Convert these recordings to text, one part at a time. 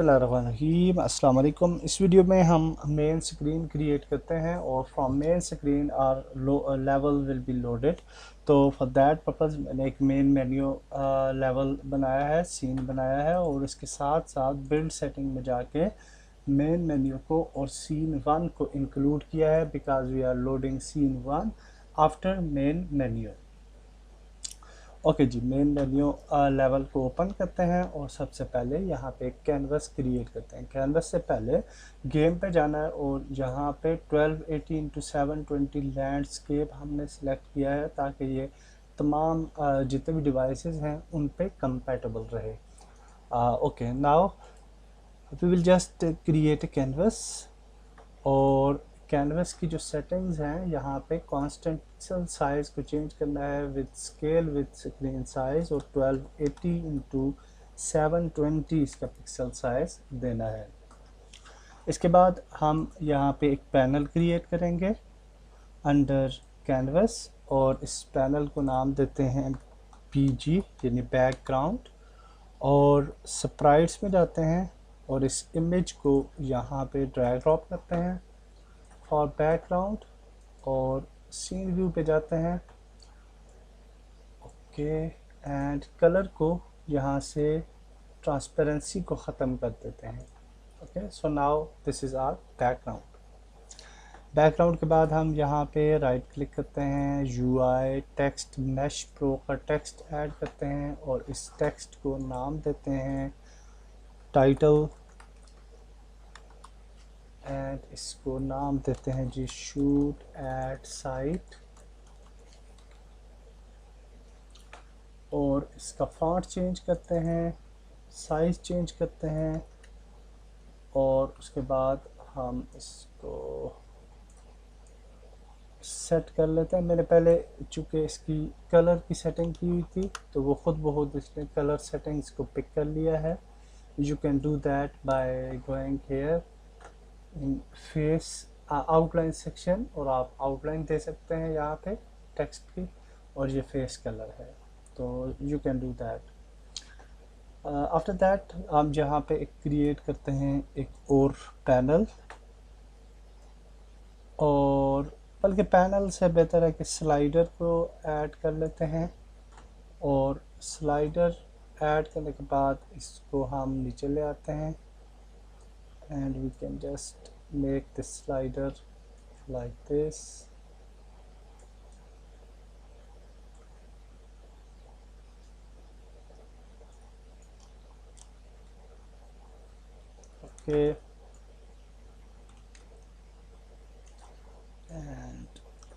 बिस्मिल्लाहिर्रहमानिर्रहीम। अस्सलाम वालेकुम। इस वीडियो में हम मेन स्क्रीन क्रिएट करते हैं और from main screen our level will be loaded. तो फॉर दैट पर्पज़ मैंने एक मेन मेन्यू लेवल बनाया है, सीन बनाया है और इसके साथ साथ बिल्ड सेटिंग में जाके मेन मेन्यू को और सीन 1 को इंक्लूड किया है because we are loading scene 1 after main menu. Okay जी, मेन मेन्यू लेवल को ओपन करते हैं और सबसे पहले यहाँ पे कैनवस क्रिएट करते हैं। कैनवस से पहले गेम पे जाना है और यहाँ पे 1280x720 लैंडस्केप हमने सेलेक्ट किया है ताकि ये तमाम जितने भी डिवाइसेस हैं उन पे कंपैटिबल रहे। Okay, now we will just create a canvas और कैनवस की जो सेटिंग्स हैं यहाँ पे कांस्टेंट पिक्सल साइज को चेंज करना है with scale with screen size और 1280x720 इसका पिक्सल साइज देना है। इसके बाद हम यहाँ पे एक पैनल क्रिएट करेंगे अंडर कैनवस और इस पैनल को नाम देते हैं PG यानी बैकग्राउंड और स्प्राइट्स में जाते हैं और इस इमेज को यहाँ पे ड्रैग ड्रॉप करते हैं फॉर बैकग्राउंड और सीन व्यू पे जाते हैं। ओके, एंड कलर को यहाँ से ट्रांसपेरेंसी को ख़त्म कर देते हैं। Okay, so now this is our background के बाद हम यहाँ पे राइट क्लिक करते हैं, UI टेक्स्ट मैश प्रो का टेक्स्ट ऐड करते हैं और इस टेक्स्ट को नाम देते हैं टाइटल एंड इसको नाम देते हैं जी शूट एट साइट और इसका फॉन्ट चेंज करते हैं, साइज चेंज करते हैं और उसके बाद हम इसको सेट कर लेते हैं। मैंने पहले चूँकि इसकी कलर की सेटिंग की हुई थी तो वो खुद ब खुद इसने कलर सेटिंग्स को पिक कर लिया है। You can do that by going here in face outline section और आप आउटलाइन दे सकते हैं यहाँ पे टेक्स्ट की और ये फेस कलर है तो you can do that. After that हम जहाँ पे एक क्रिएट करते हैं एक और पैनल और बल्कि पैनल से बेहतर है कि स्लाइडर को ऐड कर लेते हैं और स्लाइडर ऐड करने के बाद इसको हम नीचे ले आते हैं and we can just make the slider like this. Okay, and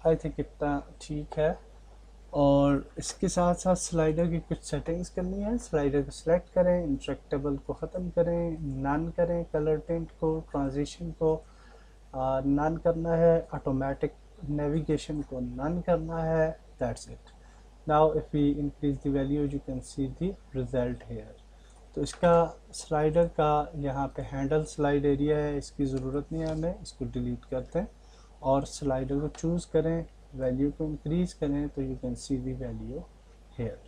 I think इतना ठीक है और इसके साथ साथ स्लाइडर की कुछ सेटिंग्स करनी है। स्लाइडर को सिलेक्ट करें, इंट्रैक्टेबल को ख़त्म करें, नन करें, कलर टिंट को, ट्रांजिशन को नन करना है, ऑटोमेटिक नेविगेशन को नन करना है। That's it. Now if we increase the value you can see the result here. तो इसका स्लाइडर का यहाँ पे हैंडल स्लाइड एरिया है, इसकी ज़रूरत नहीं है हमें, इसको डिलीट करते हैं और स्लाइडर को चूज़ करें, वैल्यू को इंक्रीज़ करें तो you can C the value here.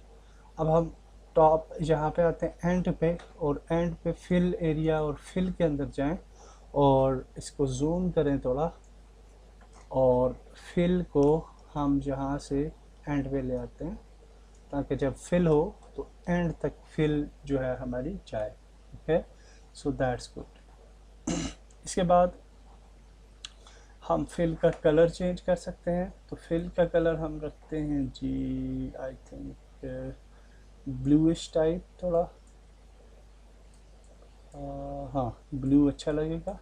अब हम टॉप यहाँ पे आते हैं एंड पे और एंड पे फिल एरिया और फिल के अंदर जाएं और इसको जूम करें थोड़ा और फिल को हम जहाँ से एंड पे ले आते हैं ताकि जब फिल हो तो एंड तक फिल जो है हमारी जाए। Okay, so that's good. इसके बाद हम फिल का कलर चेंज कर सकते हैं तो फिल का कलर हम रखते हैं जी आई थिंक ब्लूइश टाइप थोड़ा। हाँ, ब्लू अच्छा लगेगा,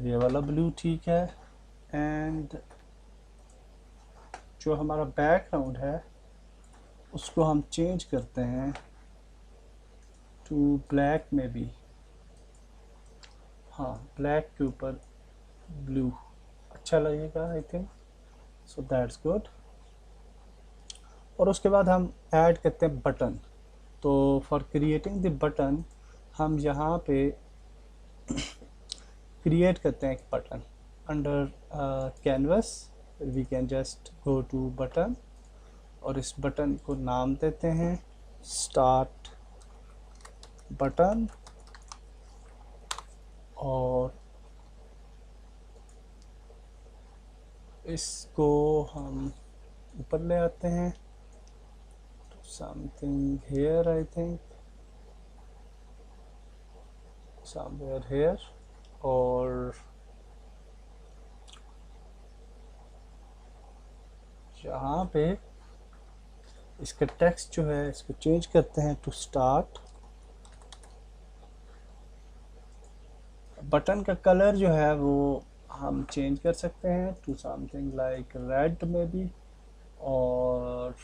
ये वाला ब्लू ठीक है। एंड जो हमारा बैकग्राउंड है उसको हम चेंज करते हैं टू ब्लैक में भी। हाँ, ब्लैक के ऊपर ब्लू अच्छा लगेगा I think, so that's good. और उसके बाद हम ऐड करते हैं बटन। तो फॉर क्रिएटिंग द बटन हम यहाँ पे क्रिएट करते हैं एक button under canvas. We can just go to button और इस बटन को नाम देते हैं स्टार्ट बटन और इसको हम ऊपर ले आते हैं to something here, I think somewhere here, और यहाँ पे इसका टेक्स्ट जो है इसको चेंज करते हैं टू स्टार्ट। बटन का कलर जो है वो हम चेंज कर सकते हैं टू समथिंग लाइक रेड में भी, और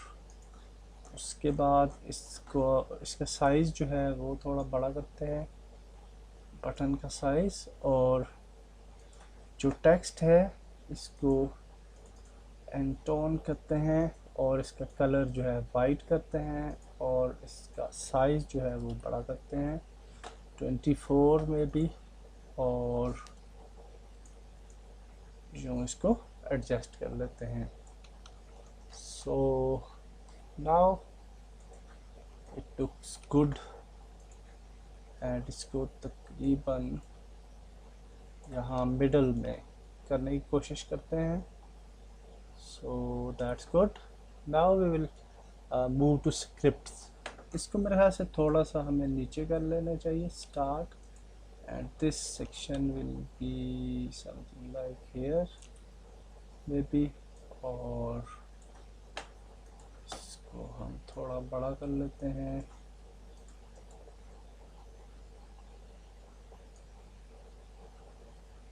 उसके बाद इसका साइज़ जो है वो थोड़ा बड़ा करते हैं, बटन का साइज़, और जो टेक्स्ट है इसको एंटोन करते हैं और इसका कलर जो है वाइट करते हैं, और इसका साइज़ जो है वो बड़ा करते हैं 24 में भी, और जो इसको एडजस्ट कर लेते हैं। So now it looks good and इसको तकरीबन यहाँ मिडल में करने की कोशिश करते हैं। So that's good. Now we will move to scripts. इसको मेरे ख्याल से थोड़ा सा हमें नीचे कर लेना चाहिए, start, and this section will be something like here maybe, और इसको हम थोड़ा बड़ा कर लेते हैं,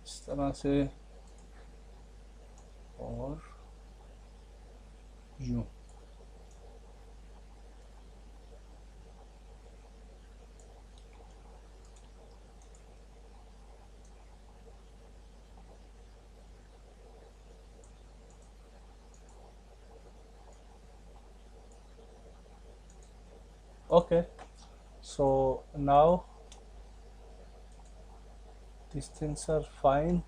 इस तरह से, और यूं। Okay, so now these things are fine.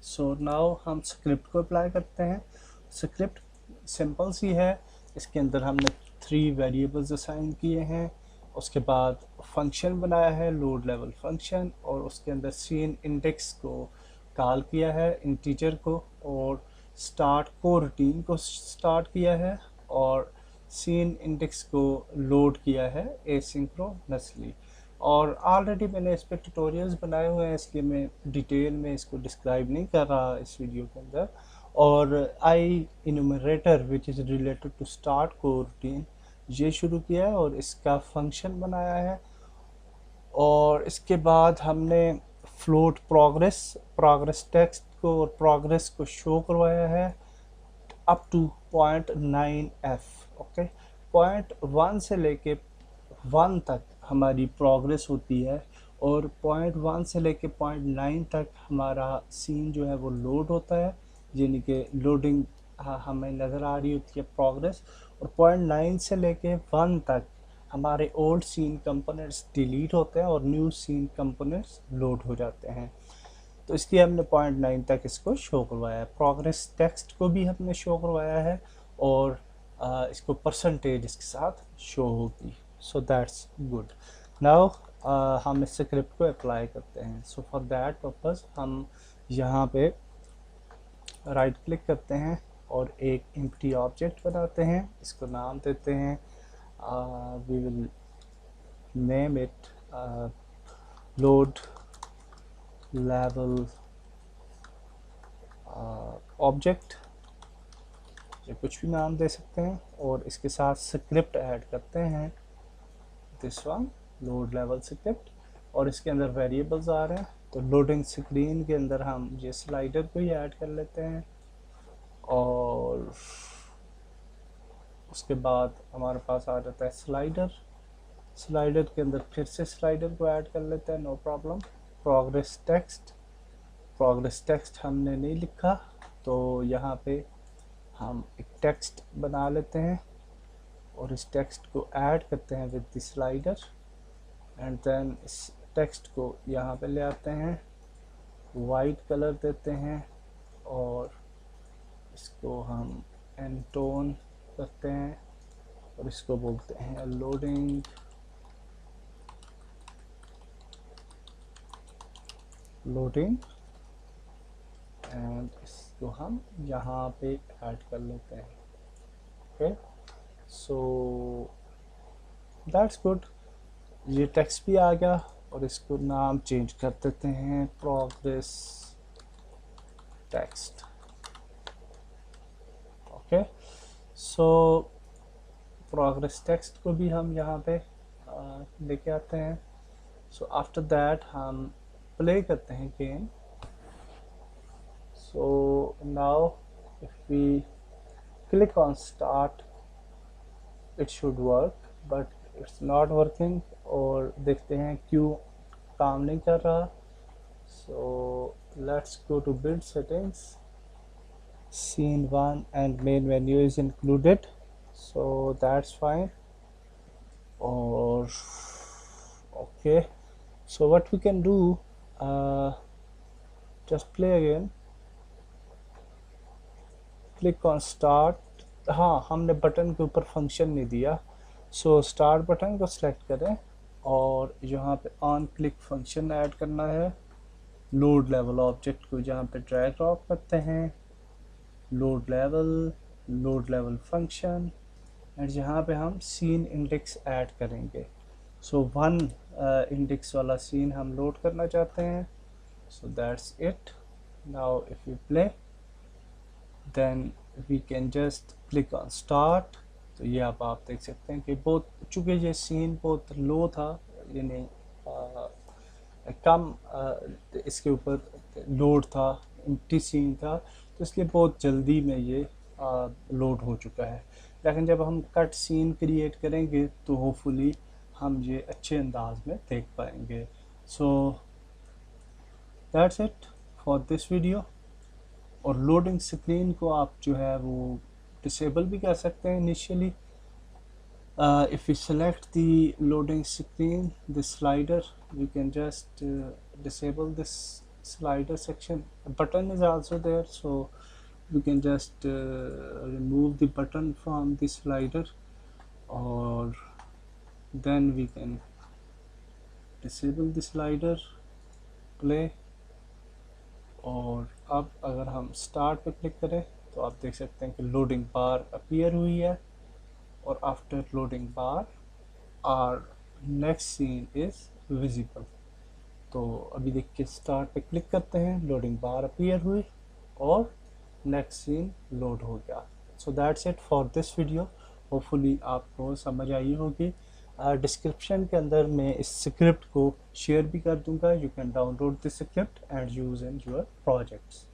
So now हम स्क्रिप्ट को अप्लाई करते हैं। स्क्रिप्ट सिंपल सी है, इसके अंदर हमने 3 वेरिएबल्स असाइन किए हैं, उसके बाद फंक्शन बनाया है लोड लेवल फंक्शन, और उसके अंदर सीन इंडेक्स को कॉल किया है इंटीजर को, और स्टार्ट को रूटीन को स्टार्ट किया है, और सीन इंडेक्स को लोड किया है एसिंक्रोनसली। और ऑलरेडी मैंने इस पर ट्यूटोरियल्स बनाए हुए हैं, इसलिए मैं डिटेल में इसको डिस्क्राइब नहीं कर रहा इस वीडियो के अंदर। और I enumerator which is related to start को रूटीन ये शुरू किया है और इसका फंक्शन बनाया है। और इसके बाद हमने फ्लोट प्रोग्रेस टेक्स्ट को और प्रोग्रेस को शो करवाया है अप टू 0.9f। ओके, 0.1 से लेके 1 तक हमारी प्रोग्रेस होती है, और 0.1 से लेके 0.9 तक हमारा सीन जो है वो लोड होता है, यानी कि लोडिंग हमें नज़र आ रही होती है प्रोग्रेस। और 0.9 से लेके 1 तक हमारे ओल्ड सीन कंपोनेंट्स डिलीट होते हैं और न्यू सीन कंपोनेंट्स लोड हो जाते हैं। तो इसलिए हमने 0.9 तक इसको शो करवाया है। प्रोग्रेस टेक्स्ट को भी हमने शो करवाया है, और इसको परसेंटेज इसके साथ शो होगी। सो दैट्स गुड। नाउ हम इस स्क्रिप्ट को अप्लाई करते हैं। सो फॉर दैट पर्पस हम यहाँ पे राइट क्लिक करते हैं और एक एम्प्टी ऑब्जेक्ट बनाते हैं, इसको नाम देते हैं, we will name it load level object, या कुछ भी नाम दे सकते हैं, और इसके साथ स्क्रिप्ट ऐड करते हैं, this one load level script, और इसके अंदर वेरिएबल्स आ रहे हैं। तो लोडिंग स्क्रीन के अंदर हम ये स्लाइडर को ही ऐड कर लेते हैं, और उसके बाद हमारे पास आ जाता है स्लाइडर के अंदर फिर से स्लाइडर को ऐड कर लेते हैं, नो प्रॉब्लम। प्रोग्रेस टेक्स्ट हमने नहीं लिखा, तो यहाँ पे हम एक टेक्स्ट बना लेते हैं और इस टेक्स्ट को ऐड करते हैं with the slider, and then इस टेक्स्ट को यहाँ पे ले आते हैं, वाइट कलर देते हैं, और इसको हम एंटोन करते हैं, और इसको बोलते हैं लोडिंग लोडिंग, एंड इसको हम यहाँ पे ऐड कर लेते हैं। Okay, so that's good. ये टेक्स्ट भी आ गया और इसको नाम चेंज कर देते हैं progress text. Okay, so progress text को भी हम यहाँ पे लेके आते हैं। सो आफ्टर दैट हम प्ले करते हैं game. So now if we click on start it should work, but it's not working, और देखते हैं क्यों काम नहीं कर रहा। So let's go to build settings, scene 1 and main menu is included, so that's fine. Or okay, so what we can do, just play again, click on start। हाँ, हमने बटन के ऊपर फंक्शन नहीं दिया, सो स्टार्ट बटन को select करें और यहाँ पे ऑन क्लिक फंक्शन ऐड करना है। लोड लेवल ऑब्जेक्ट को जहाँ पे ड्रैग ड्रॉप करते हैं, लोड लेवल फंक्शन, और यहाँ पे हम सीन इंडेक्स ऐड करेंगे। सो 1 इंडेक्स वाला सीन हम लोड करना चाहते हैं। So that's it. Now if you play then we can just click on start. तो ये आप देख सकते हैं कि बहुत, चूँकि ये सीन बहुत लो था, यानी कम इसके ऊपर लोड था, एम्प्टी सीन था, तो इसलिए बहुत जल्दी में ये लोड हो चुका है। लेकिन जब हम कट सीन क्रिएट करेंगे तो होपफुली हम ये अच्छे अंदाज में देख पाएंगे। सो that's it for this video. और लोडिंग स्क्रीन को आप जो है वो डिसेबल भी कर सकते हैं initially. if we select the loading screen, this slider, we can just disable this slider section. A button is also there, so we can just remove the button from the slider, or then we can disable the slider, play। और अब अगर हम start पे click करें तो आप देख सकते हैं कि लोडिंग बार अपीयर हुई है, और after loading bar our next scene is visible. तो अभी देखिए स्टार्ट पे क्लिक करते हैं, लोडिंग बार अपीयर हुई और नेक्स्ट सीन लोड हो गया। सो that's it for this video. Hopefully आपको समझ आई होगी। डिस्क्रिप्शन के अंदर मैं इस स्क्रिप्ट को शेयर भी कर दूंगा। You can download this script and use in your projects.